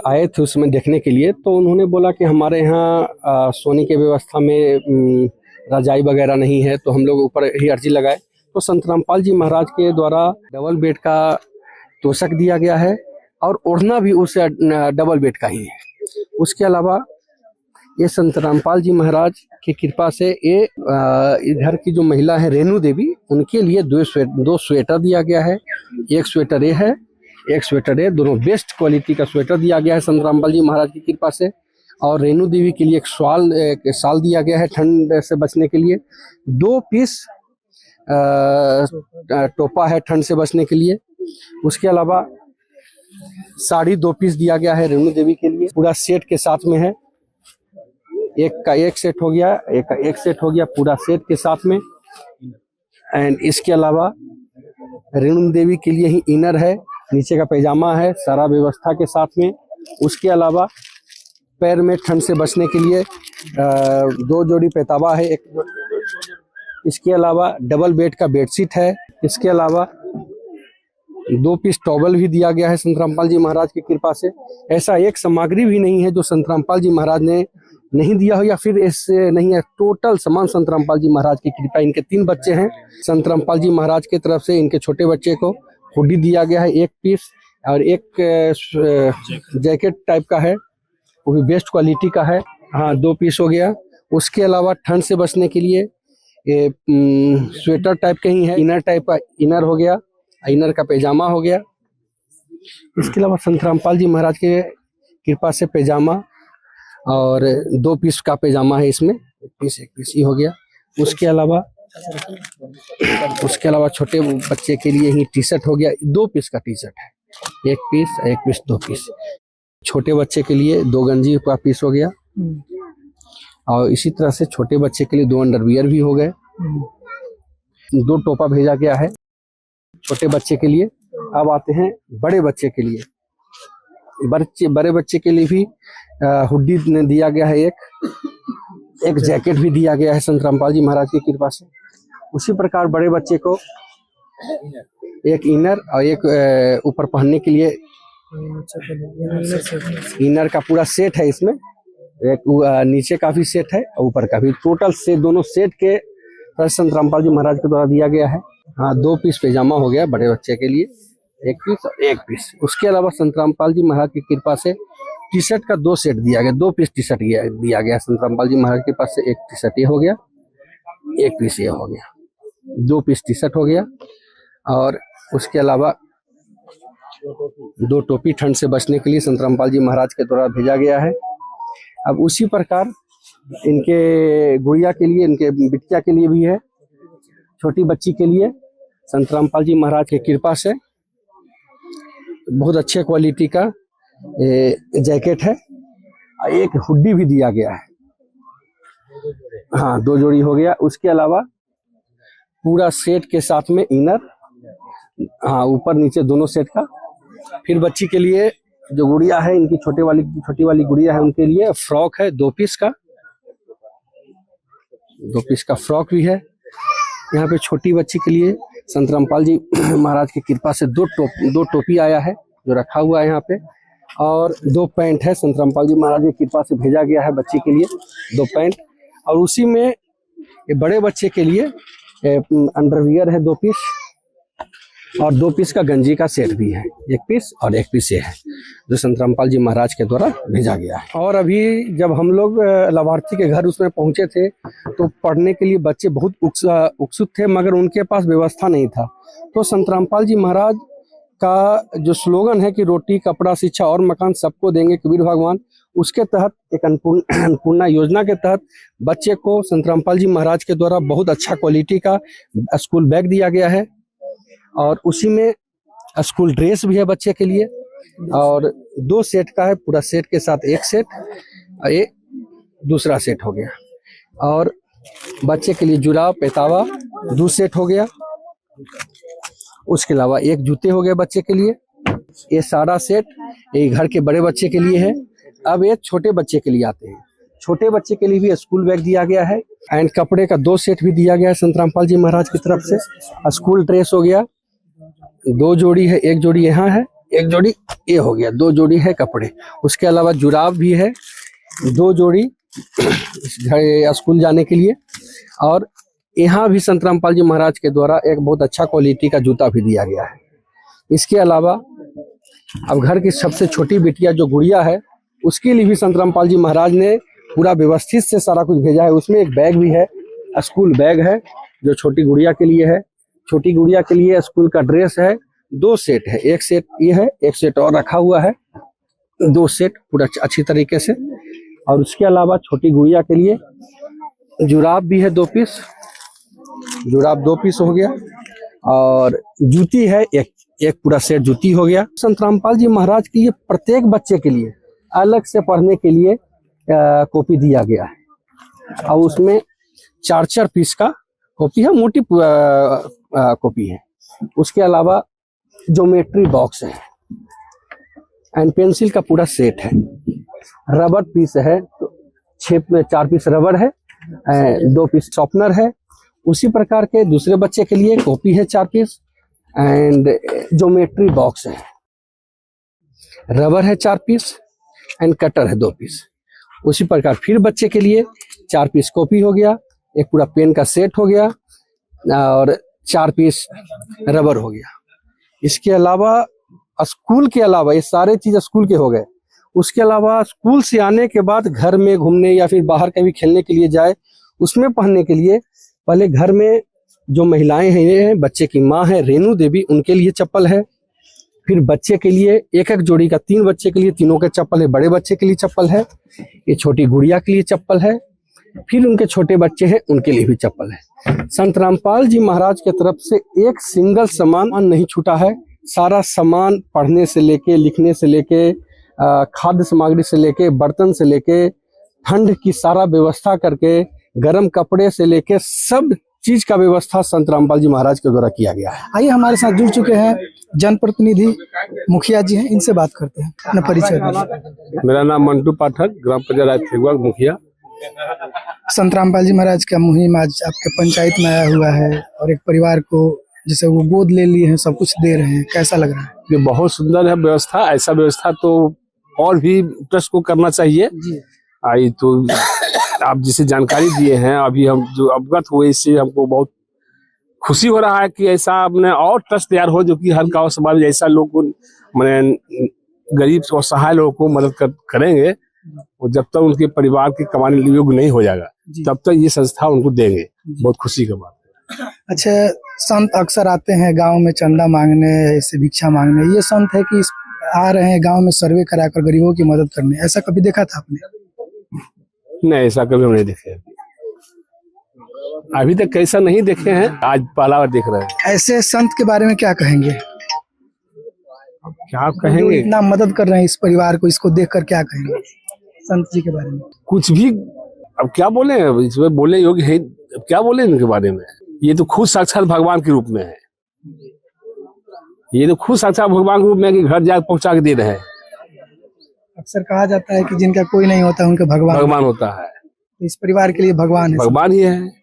आए थे उसमें देखने के लिए, तो उन्होंने बोला कि हमारे यहाँ सोने की व्यवस्था में रजाई वगैरह नहीं है, तो हम लोग ऊपर ही अर्जी लगाए। तो संत रामपाल जी महाराज के द्वारा डबल बेड का तोशक दिया गया है, और ओढ़ना भी उस डबल बेड का ही है। उसके अलावा ये संत रामपाल जी महाराज की कृपा से ये इधर की जो महिला है रेणु देवी, उनके लिए 2 स्वेटर दिया गया है। 1 स्वेटर ये है, 1 स्वेटर है, दोनों बेस्ट क्वालिटी का स्वेटर दिया गया है संत रामपाल जी महाराज की कृपा से। और रेणु देवी के लिए एक शाल दिया गया है ठंड से बचने के लिए। 2 पीस टोपा है ठंड से बचने के लिए। उसके अलावा साड़ी 2 पीस दिया गया है रेणु देवी के लिए, पूरा सेट के साथ में है। एक का एक सेट हो गया, एक का एक सेट हो गया, पूरा सेट के साथ में। एंड इसके अलावा रेणु देवी के लिए ही इनर है, नीचे का पैजामा है, सारा व्यवस्था के साथ में। उसके अलावा पैर में ठंड से बचने के लिए 2 जोड़ी पैतावा है, इसके अलावा डबल बेड का बेडशीट है। इसके अलावा 2 पीस टॉवल भी दिया गया है संत रामपाल जी महाराज की कृपा से। ऐसा एक सामग्री भी नहीं है जो संत रामपाल जी महाराज ने नहीं दिया हो या फिर इससे नहीं है। टोटल सामान संत रामपाल जी महाराज की कृपा। इनके 3 बच्चे हैं, संत रामपाल जी महाराज की तरफ से इनके छोटे बच्चे को हुडी दिया गया है 1 पीस, और एक जैकेट टाइप का है, वो भी बेस्ट क्वालिटी का है। हाँ, 2 पीस हो गया। उसके अलावा ठंड से बचने के लिए स्वेटर टाइप का ही है, इनर टाइप का इनर हो गया, इनर का पैजामा हो गया। इसके अलावा संत रामपाल जी महाराज के कृपा से पैजामा और 2 पीस का पैजामा है, इसमें 1 पीस ही हो गया। उसके अलावा छोटे बच्चे के लिए ही टी शर्ट हो गया, 2 पीस का टी शर्ट है, 1 पीस 2 पीस। छोटे बच्चे के लिए 2 गंजी का पीस हो गया, और इसी तरह से छोटे बच्चे के लिए 2 अंडरवियर भी हो गए। 2 टोपा भेजा गया है छोटे बच्चे के लिए। अब आते हैं बड़े बच्चे के लिए। बड़े बच्चे के लिए भी हुडी ने दिया गया है, एक जैकेट भी दिया गया है संत रामपाल जी महाराज की कृपा से। उसी प्रकार बड़े बच्चे को एक इनर और एक ऊपर पहनने के लिए इनर का पूरा सेट है। इसमें एक नीचे का भी सेट है और ऊपर का भी, टोटल से दोनों सेट के संत रामपाल जी महाराज के द्वारा दिया गया है। हाँ, 2 पीस पैजामा हो गया बड़े बच्चे के लिए, 1 पीस और 1 पीस। उसके अलावा संत रामपाल जी महाराज की कृपा से टी शर्ट का 2 सेट दिया गया, 2 पीस टी शर्ट दिया गया संत रामपाल जी महाराज के पास से। 1 टी शर्ट ये हो गया, 1 पीस ये हो गया, 2 पीस टी शर्ट हो गया। और उसके अलावा 2 टोपी ठंड से बचने के लिए संत रामपाल जी महाराज के द्वारा भेजा गया है। अब उसी प्रकार इनके गुड़िया के लिए, इनके बिटिया के लिए भी है, छोटी बच्ची के लिए संत रामपाल जी महाराज की कृपा से बहुत अच्छे क्वालिटी का जैकेट है, एक हुडी भी दिया गया है। हाँ, 2 जोड़ी हो गया। उसके अलावा पूरा सेट के साथ में इनर, हाँ, ऊपर नीचे दोनों सेट का। फिर बच्ची के लिए जो गुड़िया है, इनकी छोटी वाली गुड़िया है, उनके लिए फ्रॉक है 2 पीस का, 2 पीस का फ्रॉक भी है। यहाँ पे छोटी बच्ची के लिए संत रामपाल जी महाराज की कृपा से 2 टोपी आया है जो रखा हुआ है यहाँ पे, और 2 पैंट है, संत रामपाल जी महाराज की कृपा से भेजा गया है बच्ची के लिए 2 पैंट। और उसी में ये बड़े बच्चे के लिए अंडरवियर है 2 पीस, और 2 पीस का गंजी का सेट भी है, 1 पीस और 1 पीस ये है जो संत रामपाल जी महाराज के द्वारा भेजा गया है। और अभी जब हम लोग लाभार्थी के घर उसमें पहुंचे थे तो पढ़ने के लिए बच्चे बहुत उत्सुक थे, मगर उनके पास व्यवस्था नहीं था। तो संत रामपाल जी महाराज का जो स्लोगन है कि रोटी कपड़ा शिक्षा और मकान सबको देंगे कबीर भगवान, उसके तहत एक अन्नपूर्णा योजना के तहत बच्चे को संत रामपाल जी महाराज के द्वारा बहुत अच्छा क्वालिटी का स्कूल बैग दिया गया है, और उसी में स्कूल ड्रेस भी है बच्चे के लिए, और 2 सेट का है, पूरा सेट के साथ 1 सेट, ये दूसरा सेट हो गया। और बच्चे के लिए जुराब पैतावा 2 सेट हो गया। उसके अलावा 1 जूते हो गए बच्चे के लिए। ये सारा सेट ये घर के बड़े बच्चे के लिए है। अब ये छोटे बच्चे के लिए आते हैं। छोटे बच्चे के लिए भी स्कूल बैग दिया गया है, एंड कपड़े का 2 सेट भी दिया गया है संत रामपाल जी महाराज की तरफ से। स्कूल ड्रेस हो गया, 2 जोड़ी है, 1 जोड़ी यहाँ है, 1 जोड़ी ये हो गया, 2 जोड़ी है कपड़े। उसके अलावा जुराब भी है 2 जोड़ी स्कूल जाने के लिए। और यहाँ भी संत रामपाल जी महाराज के द्वारा एक बहुत अच्छा क्वालिटी का जूता भी दिया गया है। इसके अलावा अब घर की सबसे छोटी बेटिया जो गुड़िया है, उसके लिए भी संत रामपाल जी महाराज ने पूरा व्यवस्थित से सारा कुछ भेजा है। उसमें एक बैग भी है, स्कूल बैग है जो छोटी गुड़िया के लिए है। छोटी गुड़िया के लिए स्कूल का ड्रेस है, 2 सेट है, 1 सेट ये है, 1 सेट और रखा हुआ है, 2 सेट पूरा अच्छी तरीके से। और उसके अलावा छोटी गुड़िया के लिए जुराब भी है 2 पीस, जुराब 2 पीस हो गया। और जूती है एक पूरा सेट जूती हो गया। संत रामपाल जी महाराज के लिए प्रत्येक बच्चे के लिए अलग से पढ़ने के लिए कॉपी दिया गया है और उसमें 4-4 पीस का कॉपी है, मोटी कॉपी है। उसके अलावा ज्योमेट्री बॉक्स है एंड पेंसिल का पूरा सेट है। रबर पीस है, 4 पीस रबर है, 2 पीस शॉर्पनर है। उसी प्रकार के दूसरे बच्चे के लिए कॉपी है 4 पीस एंड ज्योमेट्री बॉक्स है। रबर है 4 पीस एंड कटर है 2 पीस। उसी प्रकार फिर बच्चे के लिए 4 पीस कॉपी हो गया, एक पूरा पेन का सेट हो गया और 4 पीस रबर हो गया। इसके अलावा स्कूल के अलावा ये सारे चीज स्कूल के हो गए। उसके अलावा स्कूल से आने के बाद घर में घूमने या फिर बाहर कभी खेलने के लिए जाए, उसमें पहनने के लिए पहले घर में जो महिलाएं हैं, बच्चे की माँ है रेणु देवी, उनके लिए चप्पल है। फिर बच्चे के लिए एक जोड़ी का 3 बच्चे के लिए तीनों के चप्पल है। बड़े बच्चे के लिए चप्पल है, ये छोटी गुड़िया के लिए चप्पल है। फिर उनके छोटे बच्चे हैं, उनके लिए भी चप्पल है। संत रामपाल जी महाराज की तरफ से एक सिंगल सामान नहीं छूटा है। सारा सामान पढ़ने से लेके, लिखने से लेके, खाद्य सामग्री से लेके, बर्तन से लेके, ठंड की सारा व्यवस्था करके, गर्म कपड़े से लेके सब चीज का व्यवस्था संत रामपाल जी महाराज के द्वारा किया गया है। आइए हमारे साथ जुड़ चुके हैं जनप्रतिनिधि मुखिया जी हैं, इनसे बात करते हैं। अपना परिचय दीजिए। मेरा नाम मंटू पाठक, ग्राम पंचायत ठेकुआ मुखिया। संत रामपाल जी महाराज का मुहिम आज आपके पंचायत में आया हुआ है और एक परिवार को जैसे वो गोद ले लिए हैं, सब कुछ दे रहे हैं, कैसा लग रहा है? ये बहुत सुंदर है व्यवस्था। ऐसा व्यवस्था तो और भी ट्रस्ट को करना चाहिए। आई तो आप जिसे जानकारी दिए हैं, अभी हम जो अवगत हुए, इससे हमको बहुत खुशी हो रहा है कि ऐसा अपने और ट्रस्ट तैयार हो जो कि हर गांव समाज में ऐसा लोग को, मैंने गरीब और सहाय लोगों को मदद करेंगे। और जब तक उनके परिवार के कमाने योग्य नहीं हो जाएगा तब तक ये संस्था उनको देंगे। बहुत खुशी का बात है। अच्छा, संत अक्सर आते हैं गांव में चंदा मांगने, ऐसे भिक्षा मांगने। ये संत है कि आ रहे हैं गांव में सर्वे कराकर गरीबों की मदद करने, ऐसा कभी देखा था आपने? नहीं, ऐसा कभी हम नहीं देखे। अभी तक कैसा नहीं देखे हैं, आज पहला बार देख रहे हैं। ऐसे संत के बारे में क्या कहेंगे? क्या कहेंगे? इतना मदद कर रहे हैं इस परिवार को, इसको देखकर क्या कहेंगे संत जी के बारे में? कुछ भी अब क्या बोले, इसमें बोलने योग्य है क्या बोले इनके बारे में? ये तो खुद साक्षात भगवान के रूप में है। ये तो खुद साक्षात भगवान के रूप में कि घर जाकर पहुंचा के दे रहे हैं। अक्सर कहा जाता है कि जिनका कोई नहीं होता उनका भगवान होता है। तो इस परिवार के लिए भगवान है, भगवान ही है।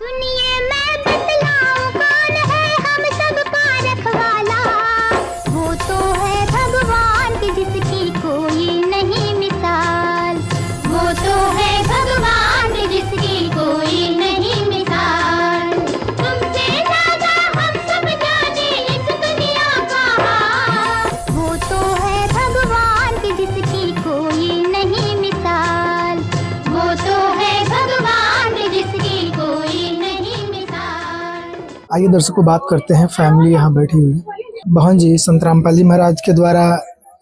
आइए दर्शकों, बात करते हैं। फैमिली यहाँ बैठी हुई है। बहन जी, संत रामपाल जी महाराज के द्वारा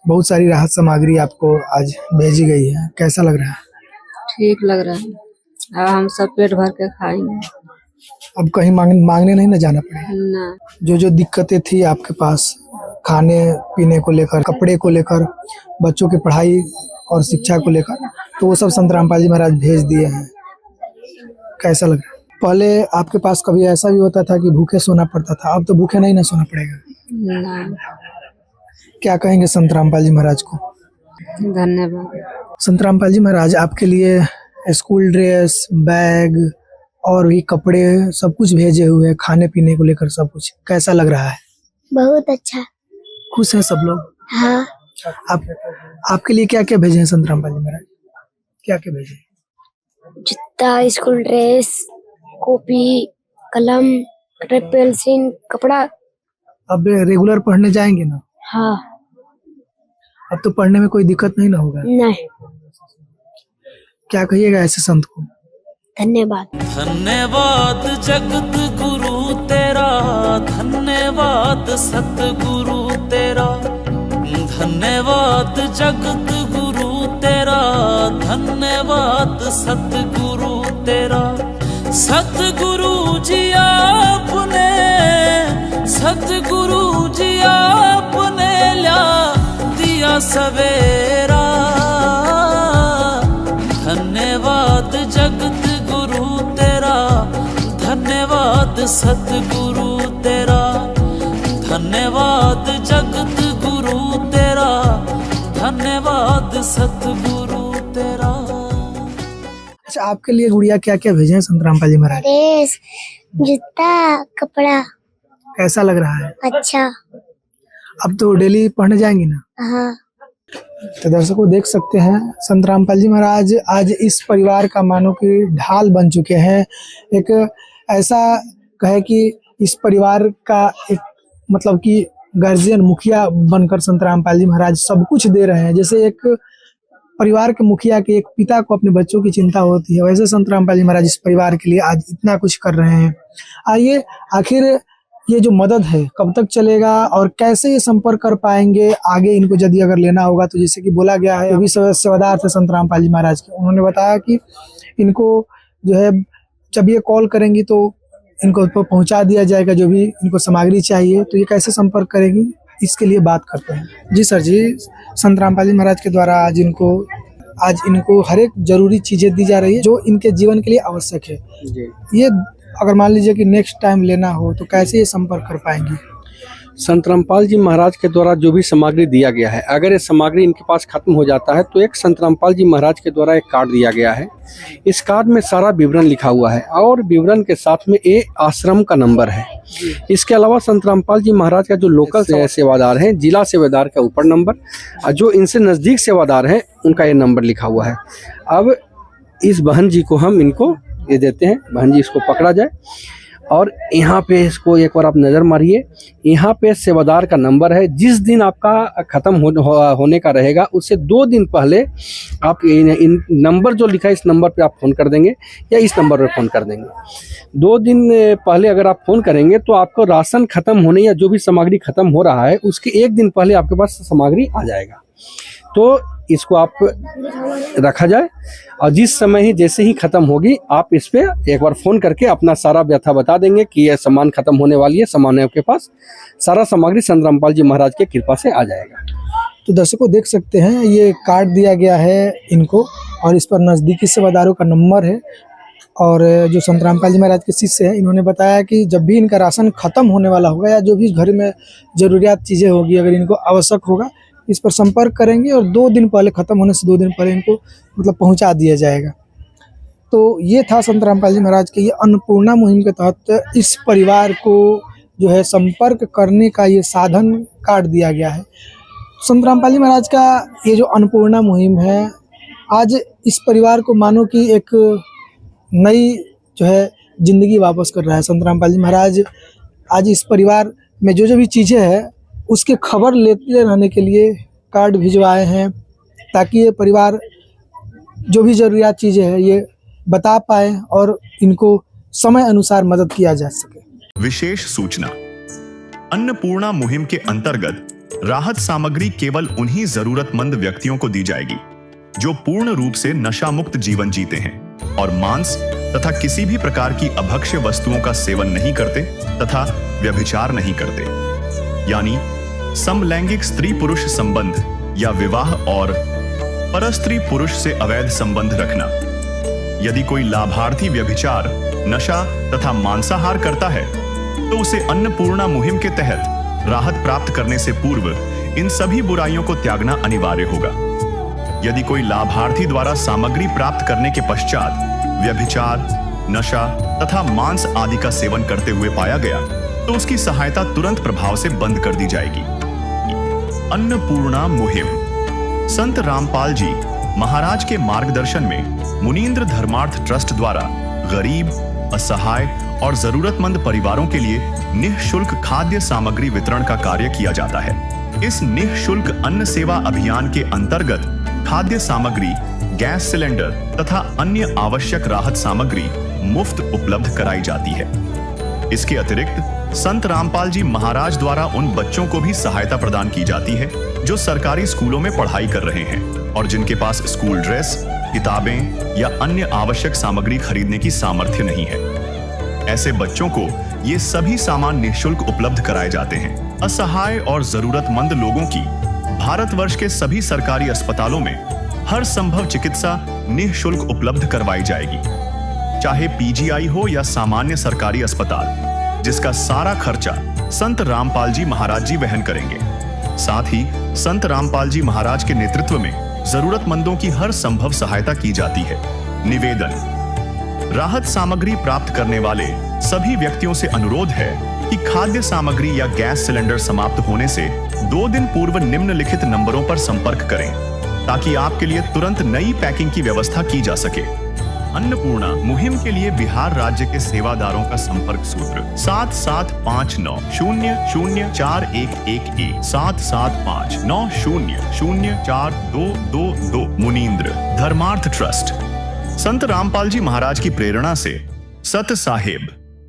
बहुत सारी राहत सामग्री आपको आज भेजी गई है, कैसा लग रहा है? ठीक लग रहा है। अब हम सब पेट भर के खाएंगे। अब कहीं मांगने नहीं ना जाना पड़ेगा ना। जो दिक्कतें थी आपके पास खाने पीने को लेकर, कपड़े को लेकर, बच्चों की पढ़ाई और शिक्षा को लेकर, तो वो सब संत रामपाल जी महाराज भेज दिए हैं। कैसा लग रहा है? पहले आपके पास कभी ऐसा भी होता था कि भूखे सोना पड़ता था, अब तो भूखे नहीं ना सोना पड़ेगा ना। क्या कहेंगे संत रामपाल जी महाराज को? धन्यवाद। संत रामपाल जी महाराज आपके लिए स्कूल ड्रेस, बैग और भी कपड़े सब कुछ भेजे हुए हैं, खाने पीने को लेकर सब कुछ, कैसा लग रहा है? बहुत अच्छा। खुश हैं सब लोग? हाँ। आपके लिए क्या क्या भेजे हैं संत रामपाल जी महाराज? क्या क्या भेजे? जूता, स्कूल ड्रेस, कॉपी, कलम, पेंसिल, कपड़ा। अब रेगुलर पढ़ने जाएंगे ना? हाँ। अब तो पढ़ने में कोई दिक्कत नहीं ना होगा? नहीं। क्या कहिएगा ऐसे संत को? धन्यवाद। धन्यवाद जगत गुरु तेरा, धन्यवाद सतगुरु तेरा। धन्यवाद जगत गुरु तेरा, धन्यवाद सतगुरु तेरा। सतगुरु जी आपने, सतगुरु जी आपने नया सवेरा। धन्यवाद जगत गुरु तेरा, धन्यवाद सतगुरु तेरा, धन्यवाद जगत गुरु तेरा, धन्यवाद सतगुरु तेरा। अच्छा, आपके लिए गुड़िया क्या क्या भेजे हैं संत रामपाल जी महाराज? ड्रेस, जूता, कपड़ा। कैसा लग रहा है? अच्छा। अब तो डेली पढ़ने जाएंगी ना? हाँ। तो दर्शकों देख सकते हैं संत रामपाल जी महाराज आज इस परिवार का मानो कि ढाल बन चुके हैं। एक ऐसा कहे कि इस परिवार का एक मतलब कि गार्जियन मुखिया बनकर संत रामपाल जी महाराज सब कुछ दे रहे हैं। जैसे एक परिवार के मुखिया के एक पिता को अपने बच्चों की चिंता होती है, वैसे संत रामपाल जी महाराज इस परिवार के लिए आज इतना कुछ कर रहे हैं। आइए, आखिर ये जो मदद है कब तक चलेगा और कैसे ये संपर्क कर पाएंगे आगे इनको यदि अगर लेना होगा तो? जैसे कि बोला गया है, अभी सेवादार थे संत रामपाल जी महाराज के, उन्होंने बताया कि इनको जो है जब ये कॉल करेंगी तो इनको पहुंचा दिया जाएगा जो भी इनको सामग्री चाहिए। तो ये कैसे संपर्क करेंगी इसके लिए बात करते हैं। जी सर जी, संत रामपाल जी महाराज के द्वारा आज इनको हर एक जरूरी चीजें दी जा रही है जो इनके जीवन के लिए आवश्यक है। ये अगर मान लीजिए कि नेक्स्ट टाइम लेना हो तो कैसे ये संपर्क कर पाएंगी? संत रामपाल जी महाराज के द्वारा जो भी सामग्री दिया गया है, अगर ये सामग्री इनके पास खत्म हो जाता है तो एक संत रामपाल जी महाराज के द्वारा एक कार्ड दिया गया है। इस कार्ड में सारा विवरण लिखा हुआ है और विवरण के साथ में ये आश्रम का नंबर है। इसके अलावा संत रामपाल जी महाराज का जो लोकल सेवादार हैं, जिला सेवादार का ऊपर नंबर, और जो इनसे नज़दीक सेवादार हैं उनका ये नंबर लिखा हुआ है। अब इस बहन जी को हम इनको ये देते हैं, बहन जी इसको पकड़ा जाए और यहाँ पे इसको एक बार आप नज़र मारिए। यहाँ पे सेवादार का नंबर है। जिस दिन आपका ख़त्म होने का रहेगा उससे 2 दिन पहले आप इन नंबर जो लिखा है इस नंबर पे आप फ़ोन कर देंगे या इस नंबर पे फ़ोन कर देंगे। 2 दिन पहले अगर आप फ़ोन करेंगे तो आपको राशन ख़त्म होने या जो भी सामग्री ख़त्म हो रहा है उसके 1 दिन पहले आपके पास सामग्री आ जाएगा। तो इसको आप रखा जाए और जिस समय ही जैसे ही ख़त्म होगी आप इस पे एक बार फ़ोन करके अपना सारा व्यथा बता देंगे कि यह सामान ख़त्म होने वाली है, सामान है आपके पास, सारा सामग्री संत रामपाल जी महाराज के कृपा से आ जाएगा। तो दर्शकों देख सकते हैं ये कार्ड दिया गया है इनको और इस पर नज़दीकी सेवादारों का नंबर है। और जो संत रामपाल जी महाराज के शिष्य हैं इन्होंने बताया कि जब भी इनका राशन ख़त्म होने वाला होगा या जो भी घर में ज़रूरियात चीज़ें होगी अगर इनको आवश्यक होगा इस पर संपर्क करेंगे और 2 दिन पहले, ख़त्म होने से 2 दिन पहले इनको मतलब पहुंचा दिया जाएगा। तो ये था संत रामपाल जी महाराज के ये अन्नपूर्णा मुहिम के तहत इस परिवार को जो है संपर्क करने का ये साधन कार्ड दिया गया है। संत रामपाल जी महाराज का ये जो अन्नपूर्णा मुहिम है आज इस परिवार को मानो कि एक नई जो है जिंदगी वापस कर रहा है। संत रामपाल जी महाराज आज इस परिवार में जो भी चीज़ें हैं उसके खबर लेते रहने के लिए कार्ड भिजवाए हैं ताकि ये परिवार जो भी ज़रूरियात चीज़ें हैं ये बता पाए और इनको समय अनुसार मदद किया जा सके। विशेष सूचना, अन्नपूर्णा मुहिम के अंतर्गत राहत सामग्री केवल उन्हीं जरूरतमंद व्यक्तियों को दी जाएगी जो पूर्ण रूप से नशा मुक्त जीवन जीते हैं और मांस तथा किसी भी प्रकार की अभक्ष्य वस्तुओं का सेवन नहीं करते तथा व्यभिचार नहीं करते, यानी समलैंगिक स्त्री पुरुष संबंध या विवाह और परस्त्री पुरुष से अवैध संबंध रखना। यदि कोई लाभार्थी व्यभिचार, नशा तथा मांसाहार करता है तो उसे अन्नपूर्णा मुहिम के तहत राहत प्राप्त करने से पूर्व इन सभी बुराइयों को त्यागना अनिवार्य होगा। यदि कोई लाभार्थी द्वारा सामग्री प्राप्त करने के पश्चात व्यभिचार, नशा तथा मांस आदि का सेवन करते हुए पाया गया तो उसकी सहायता तुरंत प्रभाव से बंद कर दी जाएगी। अन्नपूर्णा मुहिम संत रामपाल जी महाराज के मार्गदर्शन में मुनीन्द्र धर्मार्थ ट्रस्ट द्वारा गरीब, असहाय और जरूरतमंद परिवारों के लिए निःशुल्क खाद्य सामग्री वितरण का कार्य किया जाता है। इस निःशुल्क अन्न सेवा अभियान के अंतर्गत खाद्य सामग्री, गैस सिलेंडर तथा अन्य आवश्यक राहत सामग्री मुफ्त उपलब्ध कराई जाती है। इसके अतिरिक्त संत रामपाल जी महाराज द्वारा उन बच्चों को भी सहायता प्रदान की जाती है जो सरकारी स्कूलों में पढ़ाई कर रहे हैं और जिनके पास स्कूल ड्रेस, किताबें या अन्य आवश्यक सामग्री खरीदने की सामर्थ्य नहीं है। ऐसे बच्चों को ये सभी सामान निःशुल्क उपलब्ध कराए जाते हैं। असहाय और जरूरतमंद लोगों की भारतवर्ष के सभी सरकारी अस्पतालों में हर संभव चिकित्सा निःशुल्क उपलब्ध करवाई जाएगी, चाहे पीजीआई हो या सामान्य सरकारी अस्पताल, जिसका सारा खर्चा संत रामपाल जी महाराज जी वहन करेंगे। साथ ही संत रामपाल जी महाराज के नेतृत्व में जरूरतमंदों की हर संभव सहायता की जाती है। निवेदन: राहत सामग्री प्राप्त करने वाले सभी व्यक्तियों से अनुरोध है कि खाद्य सामग्री या गैस सिलेंडर समाप्त होने से 2 दिन पूर्व निम्नलिखित नंबरों पर संपर्क करें, ताकि आपके लिए तुरंत नई पैकिंग की व्यवस्था की जा सके। अन्नपूर्णा मुहिम के लिए बिहार राज्य के सेवादारों का संपर्क सूत्र 7759004211 7759004222। मुनींद्र धर्मार्थ ट्रस्ट। संत रामपाल जी महाराज की प्रेरणा से सत साहेब